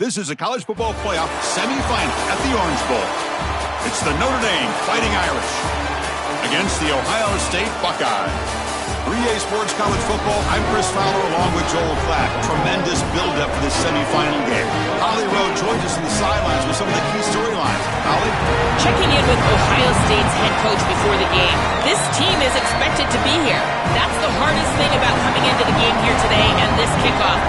This is a college football playoff semifinal at the Orange Bowl. It's the Notre Dame Fighting Irish against the Ohio State Buckeyes. 3A Sports College Football, I'm Chris Fowler along with Joel Klatt. Tremendous build-up for this semifinal game. Holly Rowe joins us on the sidelines with some of the key storylines. Holly? Checking in with Ohio State's head coach before the game. This team is expected to be here. That's the hardest thing about coming into the game here today and this kickoff.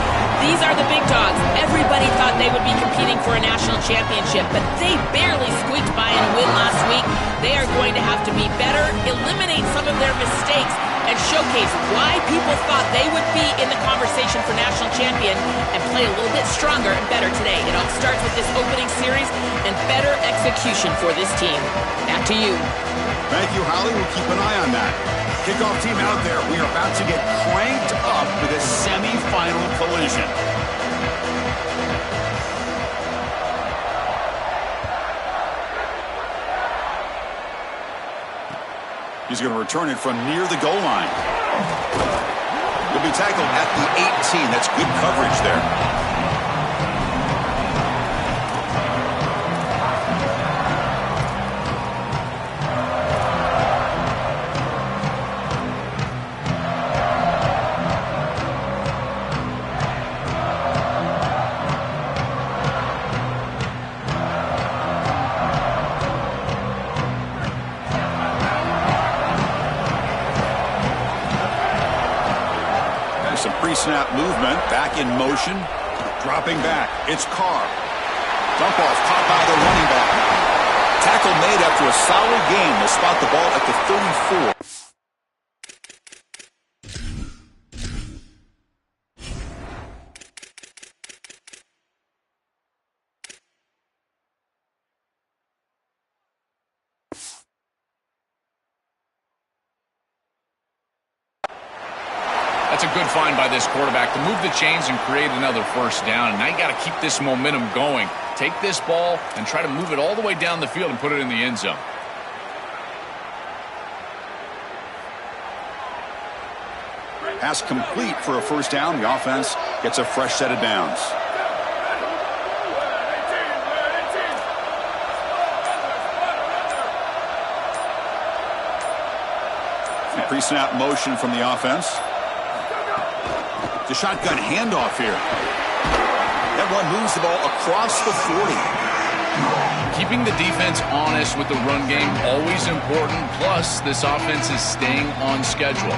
These are the big dogs. Everybody thought they would be competing for a national championship, but they barely squeaked by in a win last week. They are going to have to be better, eliminate some of their mistakes, and showcase why people thought they would be in the conversation for national champion and play a little bit stronger and better today. It all starts with this opening series and better execution for this team. Back to you. Thank you, Holly. We'll keep an eye on that. Kickoff team out there. We are about to get cranked up for this semifinal collision. He's going to return it from near the goal line. He'll be tackled at the 18. That's good coverage there. Some pre-snap movement, back in motion, dropping back. It's Carr. Dump off, caught by the running back. Tackle made after a solid gain. They'll spot the ball at the 34. That's a good find by this quarterback to move the chains and create another first down. And now you got to keep this momentum going. Take this ball and try to move it all the way down the field and put it in the end zone. Pass complete for a first down. The offense gets a fresh set of downs. Pre-snap motion from the offense. The shotgun handoff here. That one moves the ball across the 40. Keeping the defense honest with the run game, always important. Plus, this offense is staying on schedule.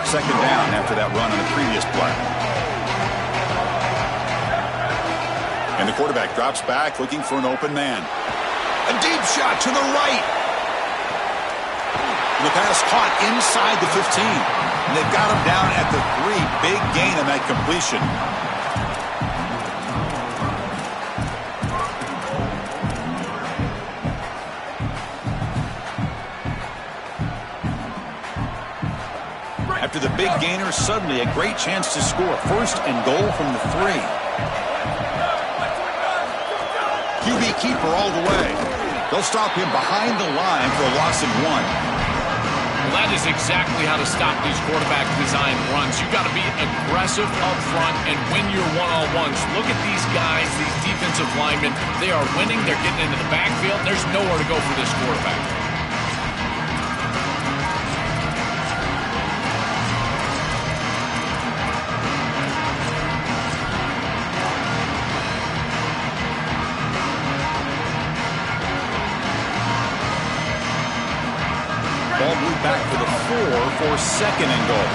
Second down after that run on the previous play. And the quarterback drops back looking for an open man. A deep shot to the right. The pass caught inside the 15. And they've got him down at the 3. Big gain on that completion. After the big gainer, suddenly a great chance to score. First and goal from the 3. QB keeper all the way. They'll stop him behind the line for a loss of 1. Well, that is exactly how to stop these quarterback design runs. You've got to be aggressive up front and win your one-on-ones. Look at these guys, these defensive linemen. They are winning. They're getting into the backfield. There's nowhere to go for this quarterback. Ball moved back to the 4 for second and goal.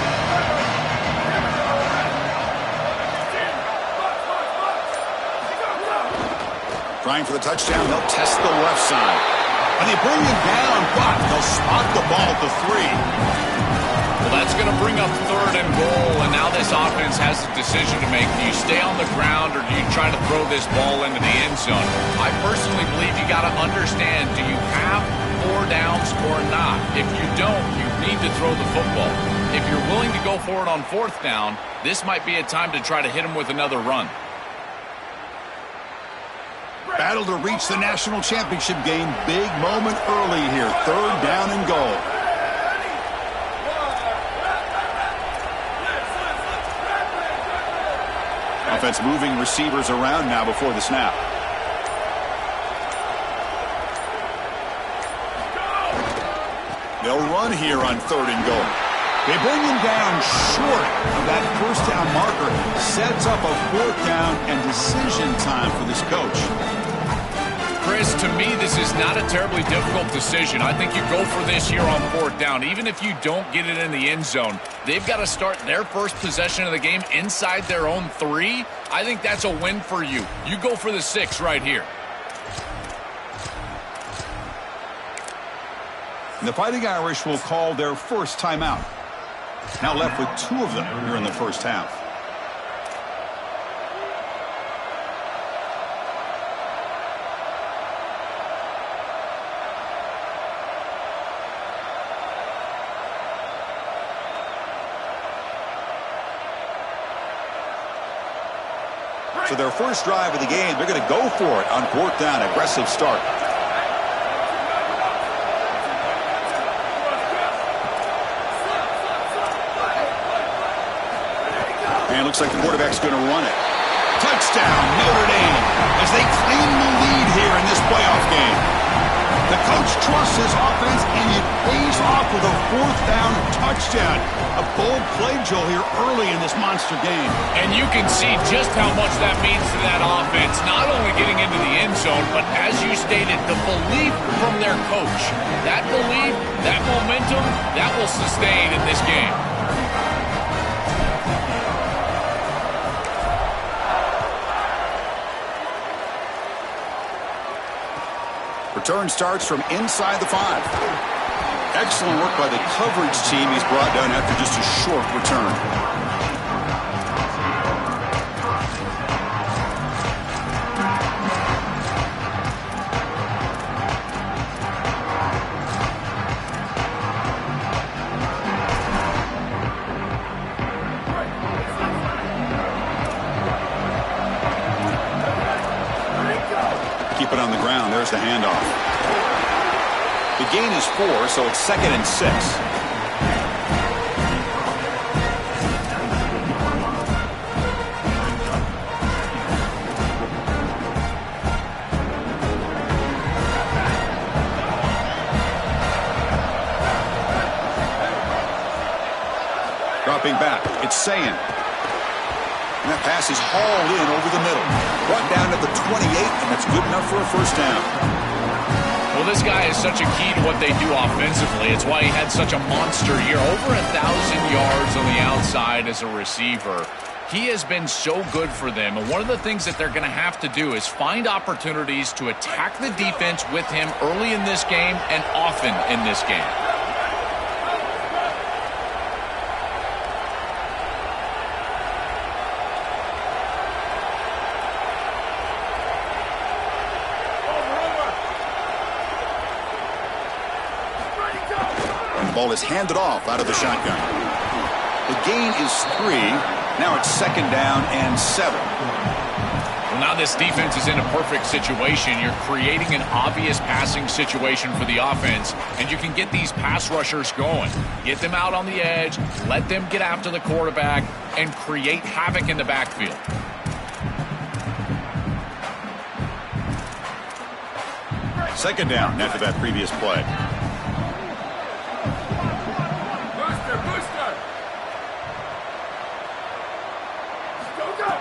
Trying for the touchdown. They'll test the left side. And they bring him down, but they'll spot the ball at the 3. Well, that's going to bring up third and goal, and now this offense has a decision to make. Do you stay on the ground or do you try to throw this ball into the end zone? I personally believe you got to understand, do you have 4 downs or not? If you don't, you need to throw the football. If you're willing to go for it on 4th down, this might be a time to try to hit him with another run. Battle to reach the national championship game. Big moment early here. 3rd down and goal. Offense moving receivers around now before the snap. They'll run here on 3rd and goal. They bring him down short of that first down marker. Sets up a 4th down and decision time for this coach. Chris, to me, this is not a terribly difficult decision. I think you go for this here on 4th down. Even if you don't get it in the end zone, they've got to start their first possession of the game inside their own 3. I think that's a win for you. You go for the 6 right here. And the Fighting Irish will call their first timeout. Now left with 2 of them here in the first half. So their first drive of the game, they're going to go for it on 4th down. Aggressive start. And looks like the quarterback's going to run it. Touchdown, Notre Dame, as they claim the lead here in this playoff game. The coach trusts his offense, and it pays off with a 4th down touchdown. A bold play, Joel, here early in this monster game. And you can see just how much that means to that offense, not only getting into the end zone, but as you stated, the belief from their coach. That belief, that momentum, that will sustain in this game. Return starts from inside the 5. Excellent work by the coverage team. He's brought down after just a short return. Keep it on the ground. There's the handoff. The gain is 4, so it's 2nd and 6. Dropping back, it's Sayin. And that pass is hauled in over the middle. Brought down to the 28, and that's good enough for a first down. Well, this guy is such a key to what they do offensively. It's why he had such a monster year. Over 1,000 yards on the outside as a receiver. He has been so good for them. And one of the things that they're going to have to do is find opportunities to attack the defense with him early in this game and often in this game. Ball is handed off out of the shotgun. The gain is 3. Now it's 2nd down and 7. Well, now this defense is in a perfect situation. You're creating an obvious passing situation for the offense, and you can get these pass rushers going. Get them out on the edge, let them get after the quarterback, and create havoc in the backfield. Second down after that previous play.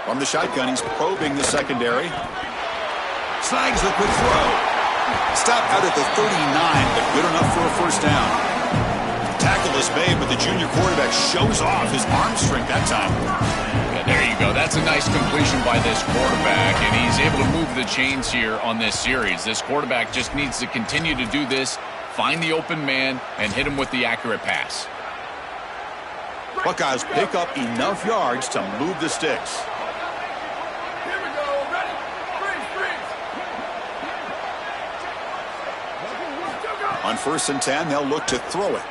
From the shotgun, he's probing the secondary. Snags the quick throw. Stop out at the 39, but good enough for a first down. Tackle is made, but the junior quarterback shows off his arm strength that time. Yeah, there you go. That's a nice completion by this quarterback, and he's able to move the chains here on this series. This quarterback just needs to continue to do this, find the open man, and hit him with the accurate pass. Buckeyes pick up enough yards to move the sticks. On 1st and 10, they'll look to throw it.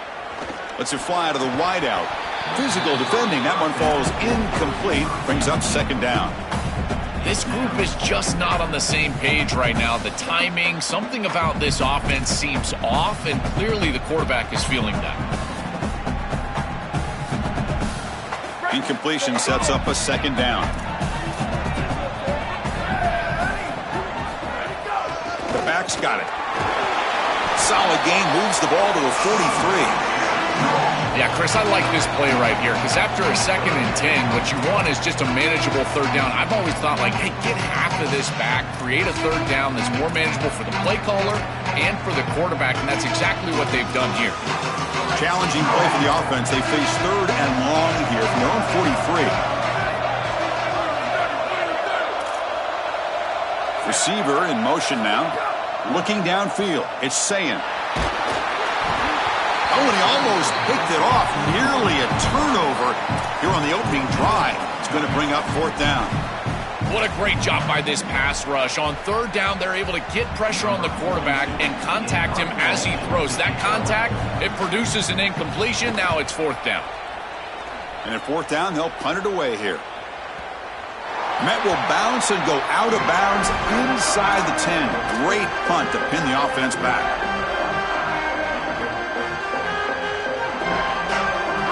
Lets it fly to the wideout. Physical defending. That one falls incomplete. Brings up 2nd down. This group is just not on the same page right now. The timing, something about this offense seems off, and clearly the quarterback is feeling that. Incompletion sets up a 2nd down. quarterback's got it. Solid gain, moves the ball to the 43. Yeah, Chris, I like this play right here because after a 2nd and 10, what you want is just a manageable 3rd down. I've always thought, like, hey, get half of this back, create a 3rd down that's more manageable for the play caller and for the quarterback, and that's exactly what they've done here. Challenging play for the offense. They face 3rd and long here from their own 43. Receiver in motion now. Looking downfield. It's Sayin. Oh, and he almost picked it off. Nearly a turnover here on the opening drive. It's going to bring up 4th down. What a great job by this pass rush. On 3rd down, they're able to get pressure on the quarterback and contact him as he throws. That contact, it produces an incompletion. Now it's 4th down. And at 4th down, they'll punt it away here. Met will bounce and go out of bounds inside the 10. Great punt to pin the offense back.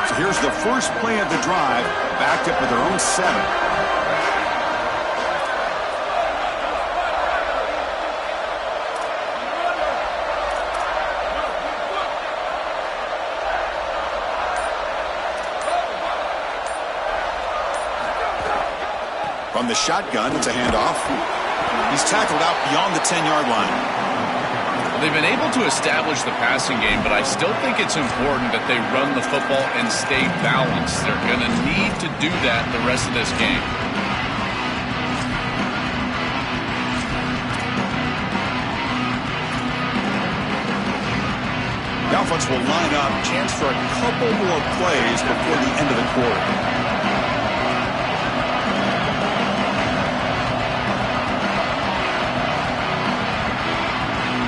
So here's the first play of the drive, backed up with their own 7. From the shotgun, it's a handoff. He's tackled out beyond the 10-yard line. Well, they've been able to establish the passing game, but I still think it's important that they run the football and stay balanced. They're going to need to do that the rest of this game. The offense will line up. Chance for a couple more plays before the end of the quarter.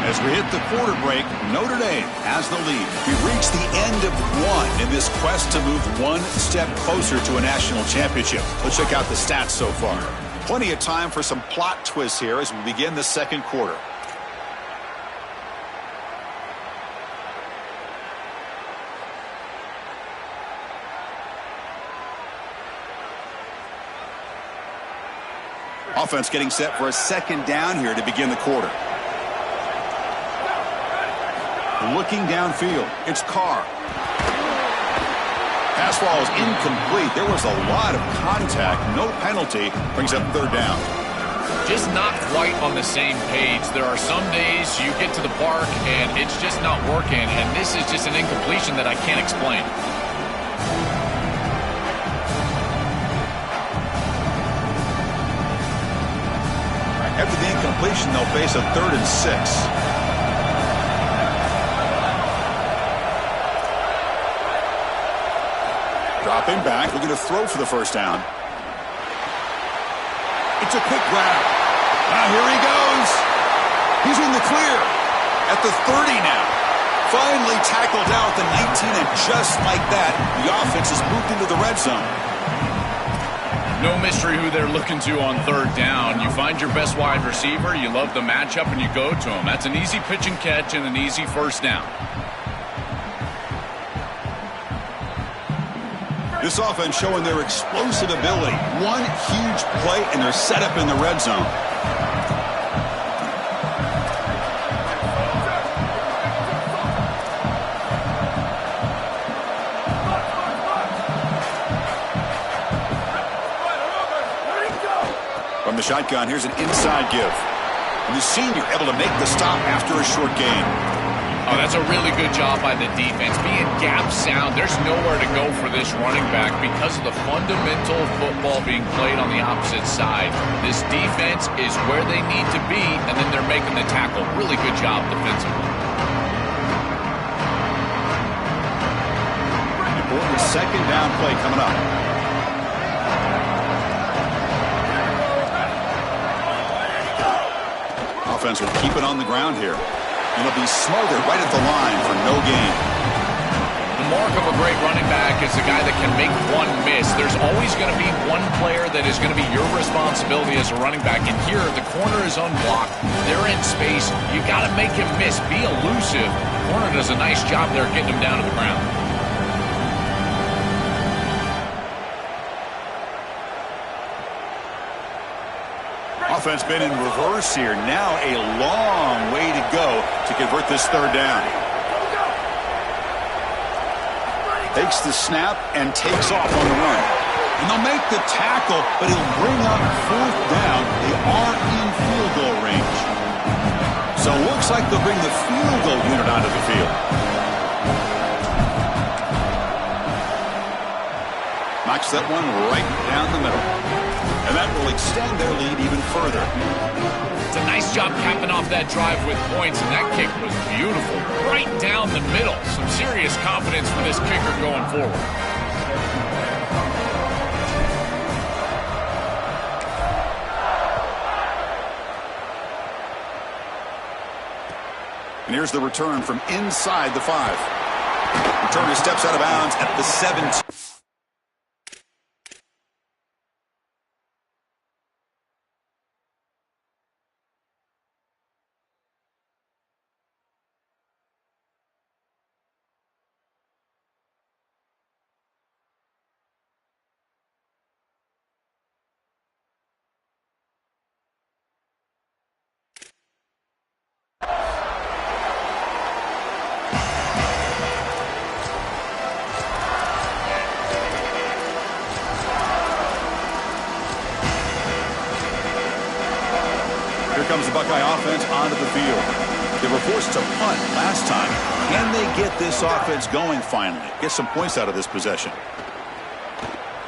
As we hit the quarter break, Notre Dame has the lead. We've reached the end of 1 in this quest to move 1 step closer to a national championship. Let's check out the stats so far. Plenty of time for some plot twists here as we begin the 2nd quarter. Offense getting set for a 2nd down here to begin the quarter. Looking downfield, it's Carr. Pass ball is incomplete. There was a lot of contact. No penalty. Brings up 3rd down. Just not quite on the same page. There are some days you get to the park and it's just not working, and this is just an incompletion that I can't explain. After the incompletion, they'll face a 3rd and 6. Dropping back, looking to throw for the 1st down. It's a quick grab. Now here he goes. He's in the clear at the 30 now. Finally tackled out the 19, and just like that, the offense has moved into the red zone. No mystery who they're looking to on 3rd down. You find your best wide receiver, you love the matchup, and you go to him. That's an easy pitch and catch and an easy 1st down. This offense showing their explosive ability. 1 huge play, and they're set up in the red zone. From the shotgun, here's an inside give. And the senior able to make the stop after a short gain. Oh, that's a really good job by the defense. Being gap sound, there's nowhere to go for this running back because of the fundamental football being played on the opposite side. This defense is where they need to be, and then they're making the tackle. Really good job defensively. Important 2nd down play coming up. Offense will keep it on the ground here. And it'll be smothered right at the line for no gain. The mark of a great running back is the guy that can make one miss. There's always going to be one player that is going to be your responsibility as a running back. And here, the corner is unblocked. They're in space. You got to make him miss. Be elusive. The corner does a nice job there getting him down to the ground. Offense been in reverse here. Now a long way to go to convert this third down. Takes the snap and takes off on the run. And they'll make the tackle, but he'll bring up fourth down. They are in field goal range. So it looks like they'll bring the field goal unit onto the field. Knocks that one right down the middle. And that will extend their lead even further. It's a nice job capping off that drive with points, and that kick was beautiful. Right down the middle. Some serious confidence for this kicker going forward. And here's the return from inside the 5. Returner steps out of bounds at the 17. Comes the Buckeye offense onto the field. They were forced to punt last time. Can they get this offense going finally? Get some points out of this possession.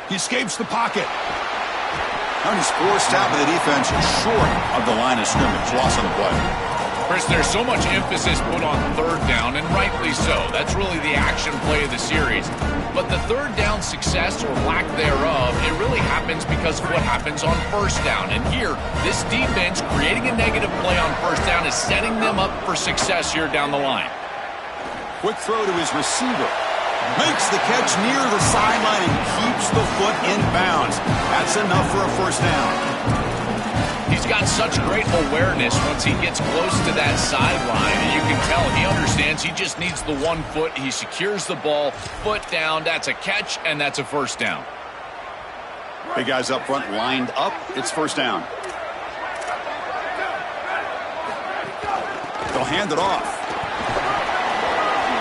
He escapes the pocket. Now he's forced out by the defense short of the line of scrimmage. Loss on the play. Chris, there's so much emphasis put on third down, and rightly so. That's really the action play of the series. But the third down success or lack thereof, it really happens because of what happens on first down. And here, this defense creating a negative play on first down is setting them up for success here down the line. Quick throw to his receiver. Makes the catch near the sideline and keeps the foot in bounds. That's enough for a first down. He's got such great awareness once he gets close to that sideline. And you can tell he understands he just needs the 1 foot. He secures the ball, foot down. That's a catch, and that's a first down. Big guys up front lined up. It's first down. They'll hand it off.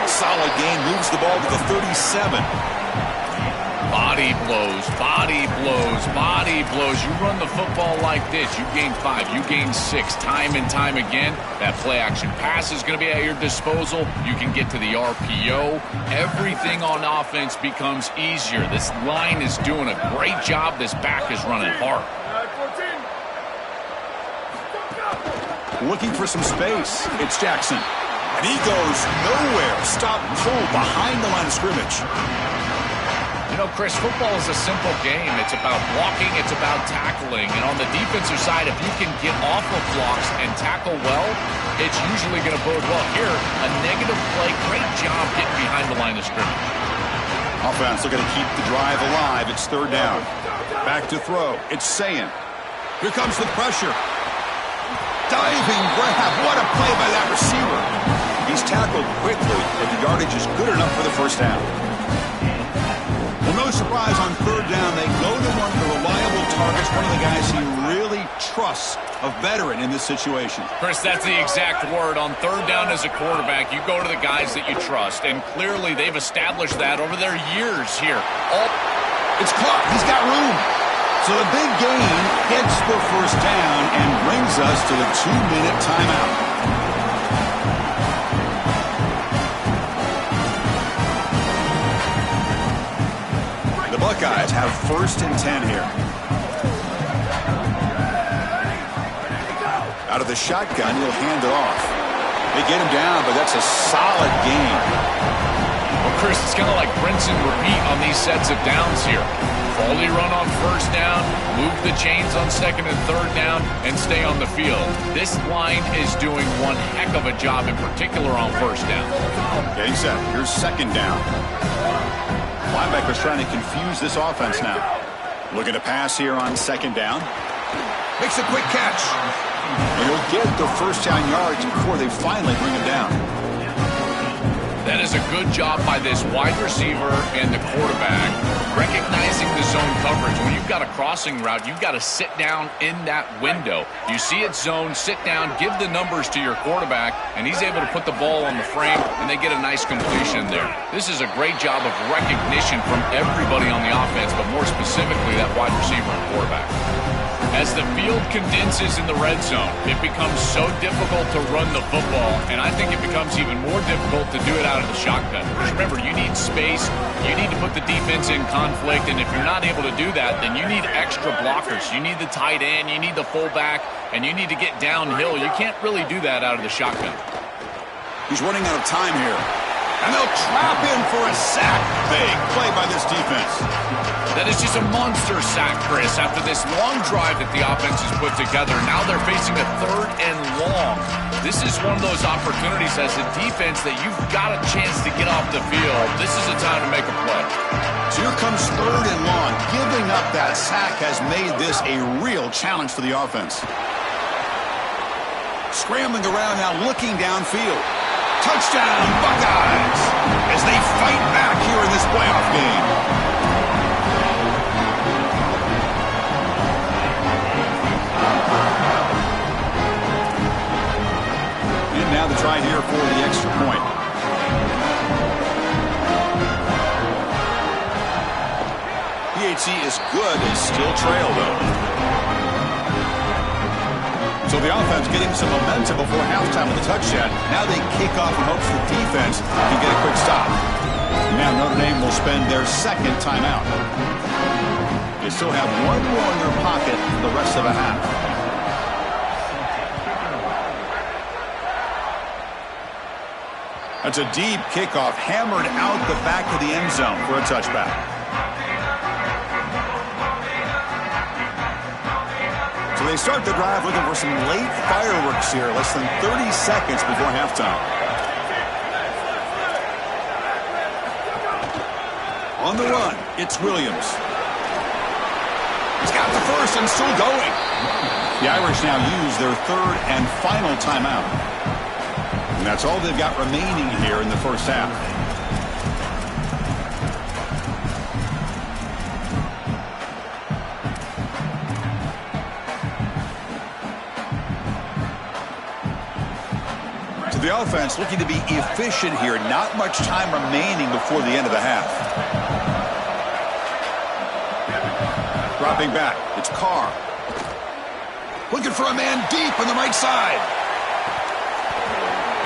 Solid gain, moves the ball to the 37. Body blows, body blows, body blows. You run the football like this, you gain 5, you gain 6, time and time again. That play action pass is going to be at your disposal. You can get to the RPO. Everything on offense becomes easier. This line is doing a great job. This back is running hard. Looking for some space. It's Jackson. And he goes nowhere. Stop pull behind the line of scrimmage. You know, Chris, football is a simple game. It's about blocking, it's about tackling. And on the defensive side, if you can get off of blocks and tackle well, it's usually going to bode well. Here, a negative play, great job getting behind the line of scrimmage. Offense looking to keep the drive alive. It's third down. Back to throw. It's Sayin. Here comes the pressure. Diving grab. What a play by that receiver. He's tackled quickly, but the yardage is good enough for the first down. Well, no surprise on third down, they go to one of the reliable targets, one of the guys he really trusts, a veteran in this situation. Chris, that's the exact word. On third down as a quarterback, you go to the guys that you trust, and clearly they've established that over their years here. It's caught. He's got room. So the big gain gets the first down and brings us to the 2-minute timeout. The Buckeyes have 1st and 10 here. Out of the shotgun, he'll hand it off. They get him down, but that's a solid gain. Well, Chris, it's kind of like rinse and repeat on these sets of downs here. Quality run on first down, move the chains on second and third down, and stay on the field. This line is doing one heck of a job, in particular on first down. Getting set. Here's second down. Linebacker's trying to confuse this offense now. Looking to pass here on second down. Makes a quick catch. And he'll get the first down yards before they finally bring him down. That is a good job by this wide receiver and the quarterback. recognizing the zone coverage. When you've got a crossing route, you've got to sit down in that window. You see it zone, sit down, give the numbers to your quarterback, and he's able to put the ball on the frame, and they get a nice completion there. This is a great job of recognition from everybody on the offense, but more specifically that wide receiver and quarterback. As the field condenses in the red zone, it becomes so difficult to run the football, and I think it becomes even more difficult to do it out of the shotgun. Because remember, you need space, you need to put the defense in conflict, and if you're not able to do that, then you need extra blockers. You need the tight end, you need the fullback, and you need to get downhill. You can't really do that out of the shotgun. He's running out of time here. And they'll trap him for a sack. Big play by this defense. That is just a monster sack, Chris. After this long drive that the offense has put together, now they're facing a 3rd and long. This is one of those opportunities as a defense that you've got a chance to get off the field. This is a time to make a play. So here comes 3rd and long. Giving up that sack has made this a real challenge for the offense. Scrambling around now, looking downfield. Touchdown, Buckeyes, as they fight back here in this playoff game. And now the try here for the extra point. PHC is good, they still trail though. So the offense getting some momentum before halftime with a touchdown. Now they kick off in hopes the defense can get a quick stop. Now Notre Dame will spend their 2nd timeout. They still have 1 more in their pocket for the rest of the half. That's a deep kickoff, hammered out the back of the end zone for a touchback. So they start the drive looking for some late fireworks here, less than 30 seconds before halftime. On the run, it's Williams. He's got the first and still going. The Irish now use their 3rd and final timeout. And that's all they've got remaining here in the first half. The offense looking to be efficient here. Not much time remaining before the end of the half. Dropping back. It's Carr. Looking for a man deep on the right side.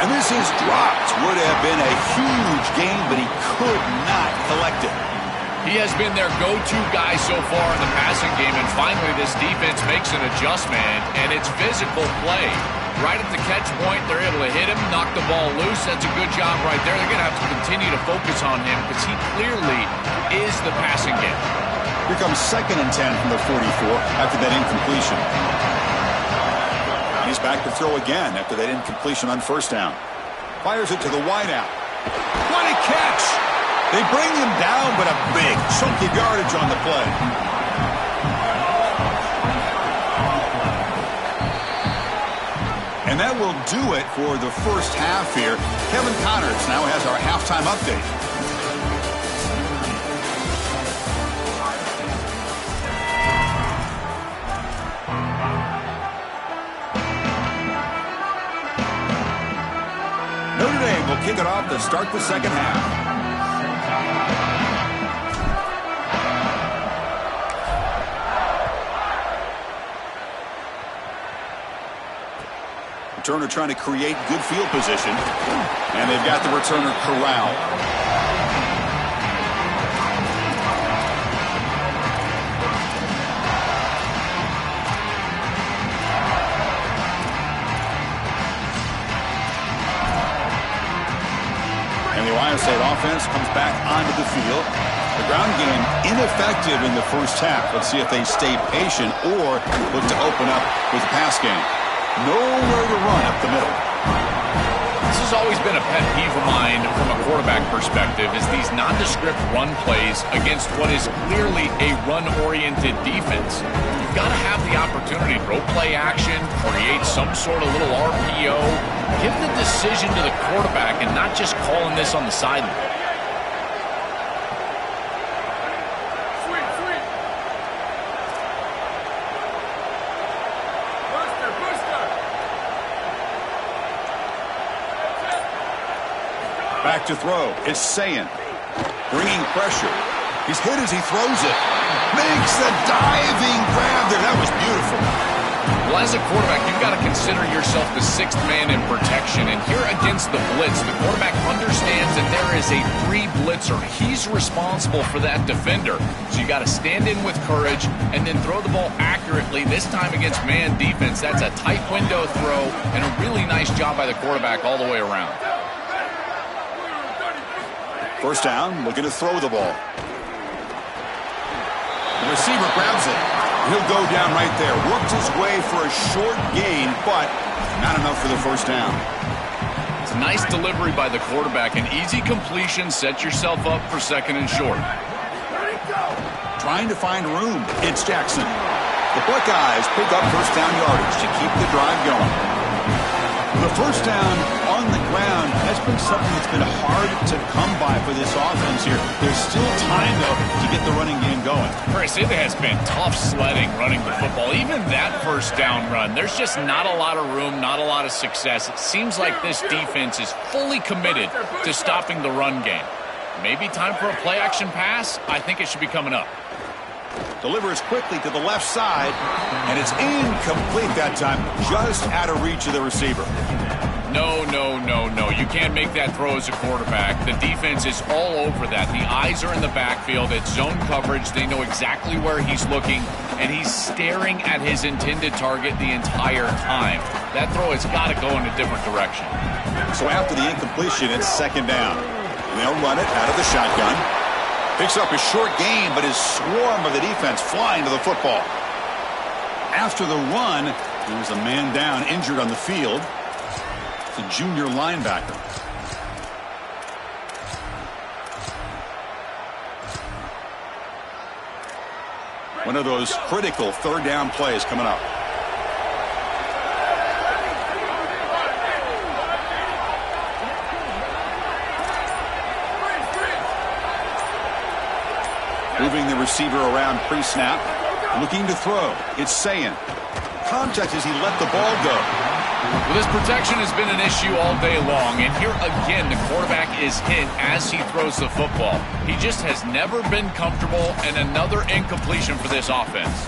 And this is dropped. Would have been a huge gain, but he could not collect it. He has been their go-to guy so far in the passing game, and finally this defense makes an adjustment, and it's physical play. Right at the catch point, they're able to hit him, knock the ball loose. That's a good job right there. They're going to have to continue to focus on him because he clearly is the passing game. Here comes 2nd and 10 from the 44 after that incompletion. He's back to throw again after that incompletion on 1st down. Fires it to the wideout. What a catch! They bring him down, but a big chunk of yardage on the play. And that will do it for the first half here. Kevin Connors now has our halftime update. Notre Dame will kick it off to start the 2nd half. Returner trying to create good field position. And they've got the returner corralled. And the Ohio State offense comes back onto the field. The ground game ineffective in the first half. Let's see if they stay patient or look to open up with the pass game. Nowhere to run up the middle. This has always been a pet peeve of mine from a quarterback perspective is these nondescript run plays against what is clearly a run-oriented defense. You've got to have the opportunity to throw play action, create some sort of little RPO, give the decision to the quarterback and not just calling this on the sideline. Back to throw. It's Sayin. Bringing pressure. He's hit as he throws it. Makes the diving grab there. That was beautiful. Well, as a quarterback, you've got to consider yourself the sixth man in protection. And here against the blitz, the quarterback understands that there is a free blitzer. He's responsible for that defender. So you got to stand in with courage and then throw the ball accurately. This time against man defense, that's a tight window throw and a really nice job by the quarterback all the way around. First down, looking to throw the ball. The receiver grabs it. He'll go down right there. Worked his way for a short gain, but not enough for the first down. It's a nice delivery by the quarterback. An easy completion. Set yourself up for second and short. Trying to find room. It's Jackson. The Buckeyes pick up first down yardage to keep the drive going. The first down on the ground has been something that's been hard to come by for this offense here. There's still time, though, to get the running game going. Chris, it has been tough sledding running the football. Even that first down run, there's just not a lot of room, not a lot of success. It seems like this defense is fully committed to stopping the run game. Maybe time for a play-action pass? I think it should be coming up. Delivers quickly to the left side, and it's incomplete that time, just out of reach of the receiver. No. You can't make that throw as a quarterback. The defense is all over that. The eyes are in the backfield. It's zone coverage. They know exactly where he's looking, and he's staring at his intended target the entire time. That throw has got to go in a different direction. So after the incompletion, it's second down. They'll run it out of the shotgun. Picks up a short gain, but his swarm of the defense flying to the football. After the run, there was a man down, injured on the field. It's a junior linebacker. One of those critical third down plays coming up. Moving the receiver around pre-snap. Looking to throw. It's Sayin. Contact as he let the ball go. Well, this protection has been an issue all day long, and here again the quarterback is hit as he throws the football. He just has never been comfortable, and another incompletion for this offense.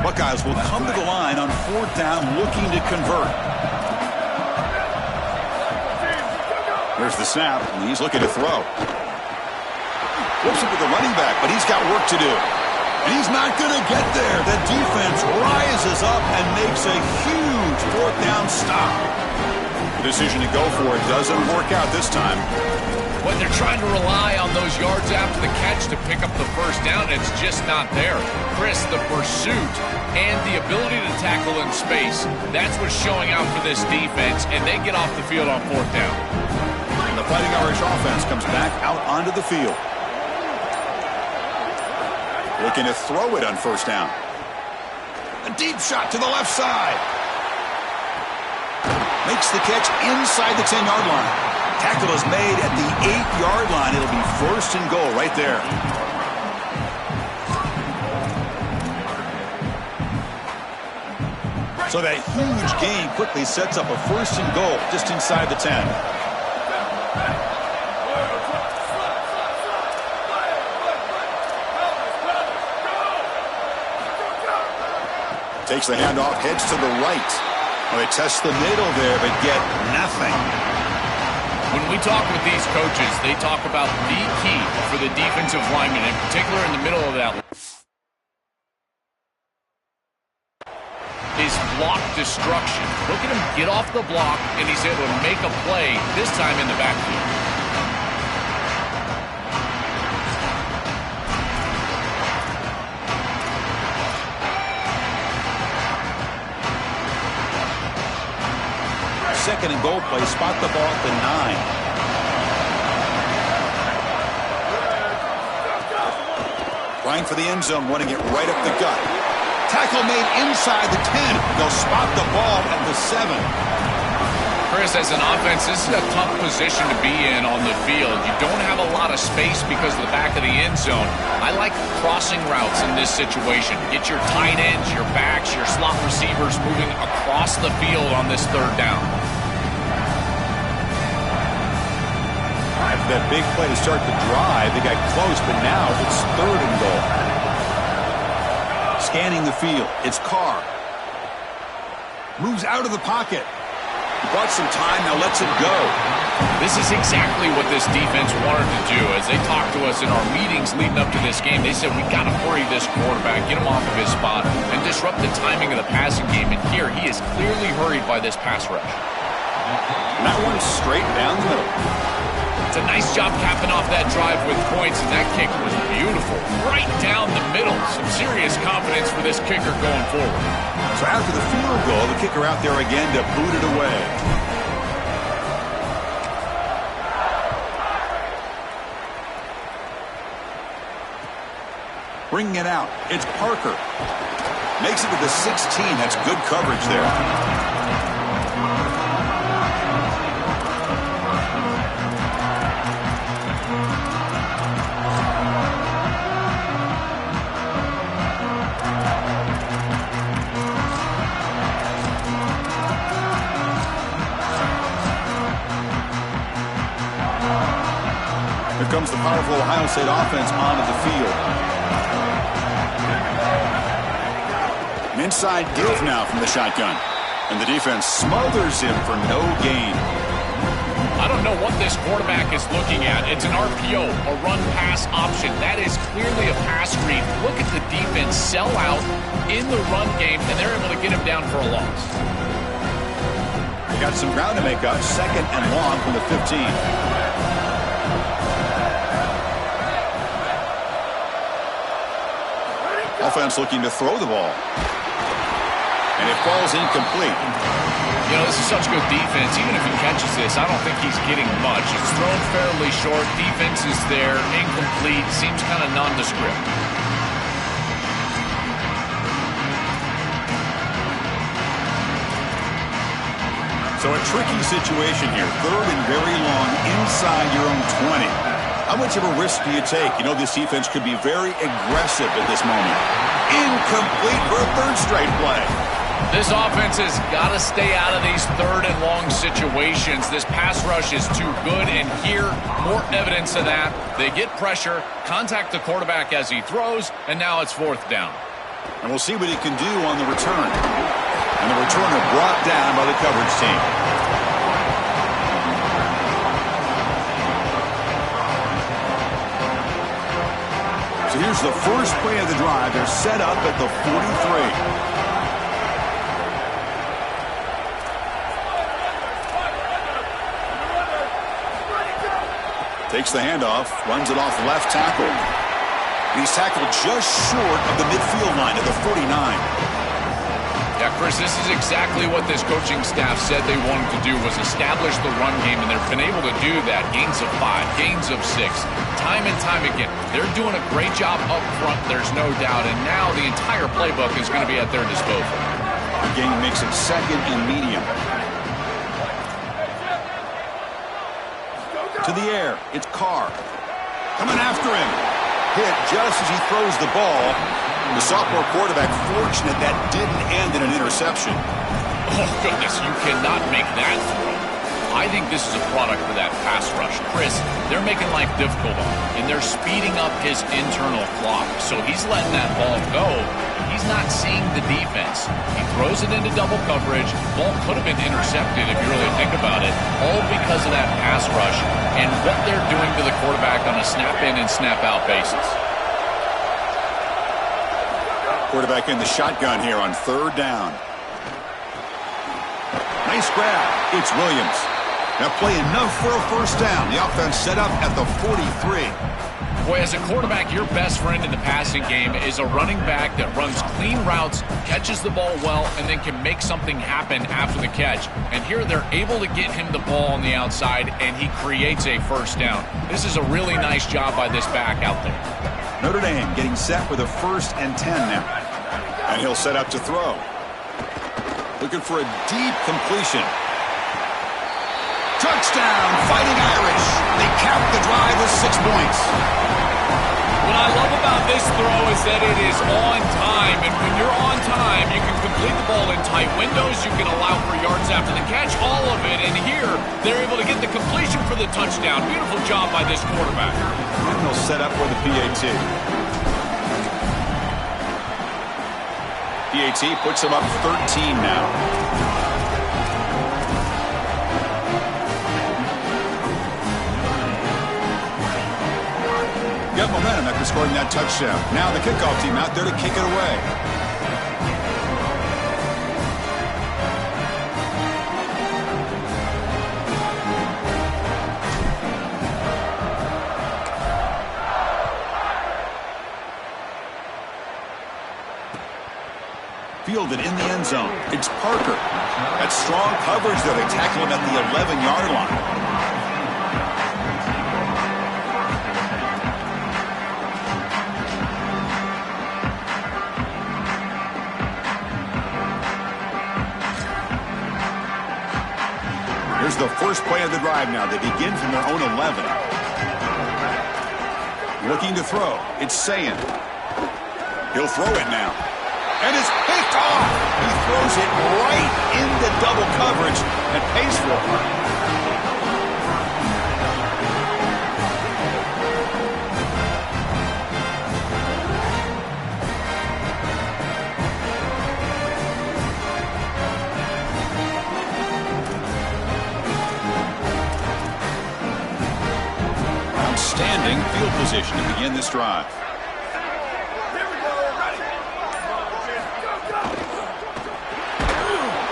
Buckeyes will come to the line on fourth down looking to convert. There's the snap, and he's looking to throw. Flips it to the running back, but he's got work to do. And he's not going to get there. The defense rises up and makes a huge fourth down stop. The decision to go for it doesn't work out this time. When they're trying to rely on those yards after the catch to pick up the first down, it's just not there. Chris, the pursuit and the ability to tackle in space, that's what's showing out for this defense, and they get off the field on fourth down. And the Fighting Irish offense comes back out onto the field. Looking to throw it on first down. A deep shot to the left side. Makes the catch inside the 10-yard line. Tackle is made at the 8-yard line. It'll be first and goal right there. So that huge gain quickly sets up a first and goal just inside the 10. Takes the handoff, heads to the right. Well, they test the middle there, but get nothing. When we talk with these coaches, they talk about the key for the defensive lineman, in particular in the middle of that, is block destruction. Look at him get off the block, and he's able to make a play, this time in the backfield. Second and goal play, spot the ball at the 9. Trying for the end zone, running it right up the gut. Tackle made inside the 10. They'll spot the ball at the 7. Chris, as an offense, this is a tough position to be in on the field. You don't have a lot of space because of the back of the end zone. I like crossing routes in this situation. Get your tight ends, your backs, your slot receivers moving across the field on this third down. After that big play to start the drive, they got close, but now it's 3rd and goal. Scanning the field, it's Carr. Moves out of the pocket. He bought some time, now lets it go. This is exactly what this defense wanted to do. As they talked to us in our meetings leading up to this game, they said, we got to hurry this quarterback, get him off of his spot, and disrupt the timing of the passing game. And here, he is clearly hurried by this pass rush. And that one's straight down the middle. It's a nice job capping off that drive with points, and that kick was beautiful. Right down the middle. Some serious confidence for this kicker going forward. So after the field goal, the kicker out there again to boot it away. Bringing it out, it's Parker. Makes it to the 16. That's good coverage there. Here comes the powerful Ohio State offense onto the field. An inside give now from the shotgun. And the defense smothers him for no gain. I don't know what this quarterback is looking at. It's an RPO, a run-pass option. That is clearly a pass read. Look at the defense sell out in the run game, and they're able to get him down for a loss. They got some ground to make up. 2nd and long from the 15. Offense looking to throw the ball. And it falls incomplete. You know, this is such good defense. Even if he catches this, I don't think he's getting much. It's thrown fairly short. Defense is there. Incomplete. Seems kind of nondescript. So a tricky situation here. 3rd and very long inside your own 20. How much of a risk do you take? You know, this defense could be very aggressive at this moment. Incomplete for a 3rd straight play. This offense has got to stay out of these 3rd and long situations. This pass rush is too good, and here, more evidence of that. They get pressure, contact the quarterback as he throws, and now it's 4th down. And we'll see what he can do on the return. And the returner brought down by the coverage team. So here's the first play of the drive. They're set up at the 43. Takes the handoff, runs it off left tackle. He's tackled just short of the midfield line at the 49. Yeah, Chris, this is exactly what this coaching staff said they wanted to do, was establish the run game, and they've been able to do that. Gains of 5, gains of 6, time and time again. They're doing a great job up front, there's no doubt, and now the entire playbook is going to be at their disposal. The game makes it 2nd and medium. To the air, it's Carr. Coming after him. Hit just as he throws the ball. The sophomore quarterback fortunate that didn't end in an interception. Oh, goodness, you cannot make that throw. I think this is a product of that pass rush. Chris, they're making life difficult on him, and they're speeding up his internal clock. So he's letting that ball go. He's not seeing the defense. He throws it into double coverage. Ball could have been intercepted if you really think about it, all because of that pass rush and what they're doing to the quarterback on a snap-in and snap-out basis. Quarterback in the shotgun here on 3rd down. Nice grab. It's Williams. Now play enough for a 1st down. The offense set up at the 43. Boy, as a quarterback, your best friend in the passing game is a running back that runs clean routes, catches the ball well, and then can make something happen after the catch. And here they're able to get him the ball on the outside, and he creates a 1st down. This is a really nice job by this back out there. Notre Dame getting set for the 1st and 10 now. And he'll set up to throw. Looking for a deep completion. Touchdown, Fighting Irish. They cap the drive with 6 points. What I love about this throw is that it is on time, and when you're on time, you can complete the ball in tight windows, you can allow for yards after the catch, all of it, and here, they're able to get the completion for the touchdown. Beautiful job by this quarterback. And they'll set up for the PAT. PAT puts them up 13 now. Got momentum after scoring that touchdown. Now the kickoff team out there to kick it away. Fielded in the end zone. It's Parker. That's strong coverage there. They tackle him at the 11-yard line. Here's the first play of the drive now. They begin from their own 11. Looking to throw. It's Sayin. He'll throw it now. And it's picked off. He throws it right into double coverage and pays for it. Outstanding field position to begin this drive.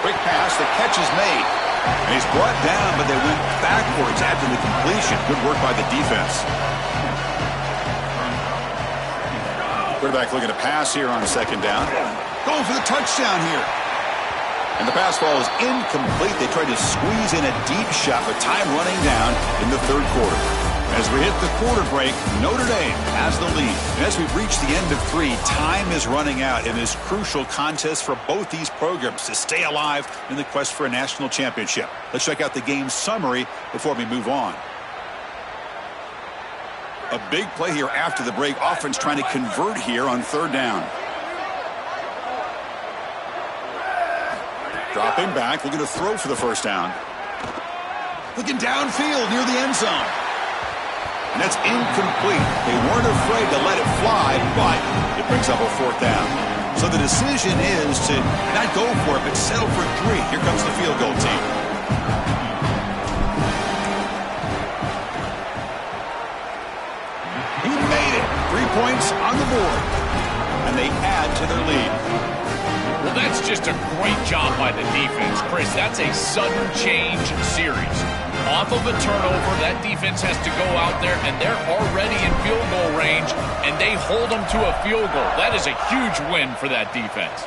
Quick pass, the catch is made. And he's brought down, but they went backwards after the completion. Good work by the defense. Quarterback looking to pass here on second down. Going for the touchdown here. And the pass ball is incomplete. They tried to squeeze in a deep shot, but time running down in the third quarter. As we hit the quarter break, Notre Dame has the lead. And as we've reached the end of 3, time is running out in this crucial contest for both these programs to stay alive in the quest for a national championship. Let's check out the game summary before we move on. A big play here after the break. Offense trying to convert here on third down. Dropping back, looking to throw for the first down. Looking downfield near the end zone. And that's incomplete. They weren't afraid to let it fly, but it brings up a fourth down. So the decision is to not go for it, but settle for 3. Here comes the field goal team. He made it. 3 points on the board. And they add to their lead. Well, that's just a great job by the defense. Chris, that's a sudden change series. Off of a turnover, that defense has to go out there, and they're already in field goal range, and they hold them to a field goal. That is a huge win for that defense.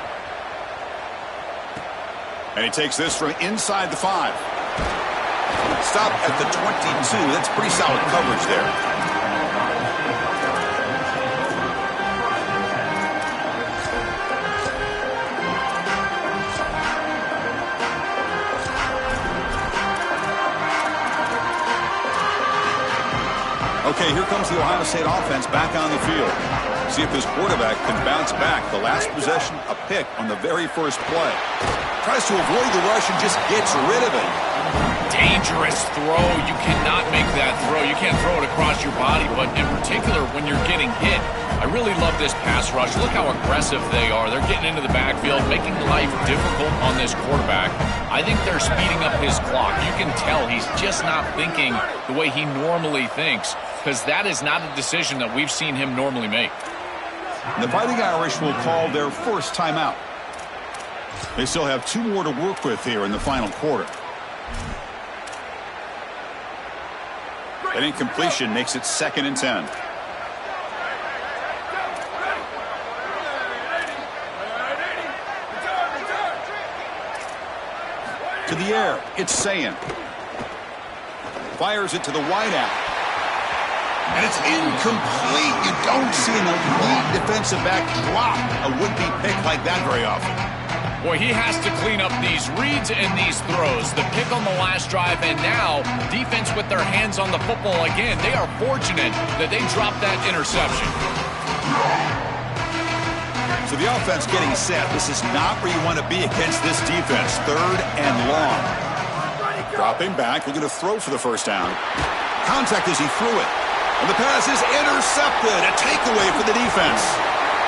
And he takes this from inside the 5. Stop at the 22. That's pretty solid coverage there. Okay, here comes the Ohio State offense back on the field. See if this quarterback can bounce back. The last possession, a pick on the very first play. Tries to avoid the rush and just gets rid of it. Dangerous throw. You cannot make that throw. You can't throw it across your body, but in particular when you're getting hit. I really love this pass rush. Look how aggressive they are. They're getting into the backfield, making life difficult on this quarterback. I think they're speeding up his clock. You can tell he's just not thinking the way he normally thinks, because that is not a decision that we've seen him normally make. The Fighting Irish will call their first timeout. They still have 2 more to work with here in the final quarter. An incompletion makes it 2nd and 10. To the air, it's Sayin. Fires it to the wideout. And it's incomplete. You don't see an elite defensive back drop a would-be pick like that very often. Boy, he has to clean up these reads and these throws. The pick on the last drive, and now defense with their hands on the football again. They are fortunate that they dropped that interception. So the offense getting set. This is not where you want to be against this defense. 3rd and long. Dropping back, looking to throw for the first down. Contact as he threw it. And the pass is intercepted. A takeaway for the defense.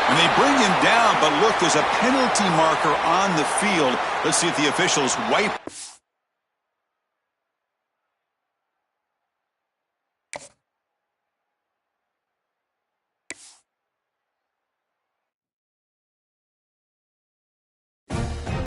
And they bring him down, but look, there's a penalty marker on the field. Let's see if the officials wipe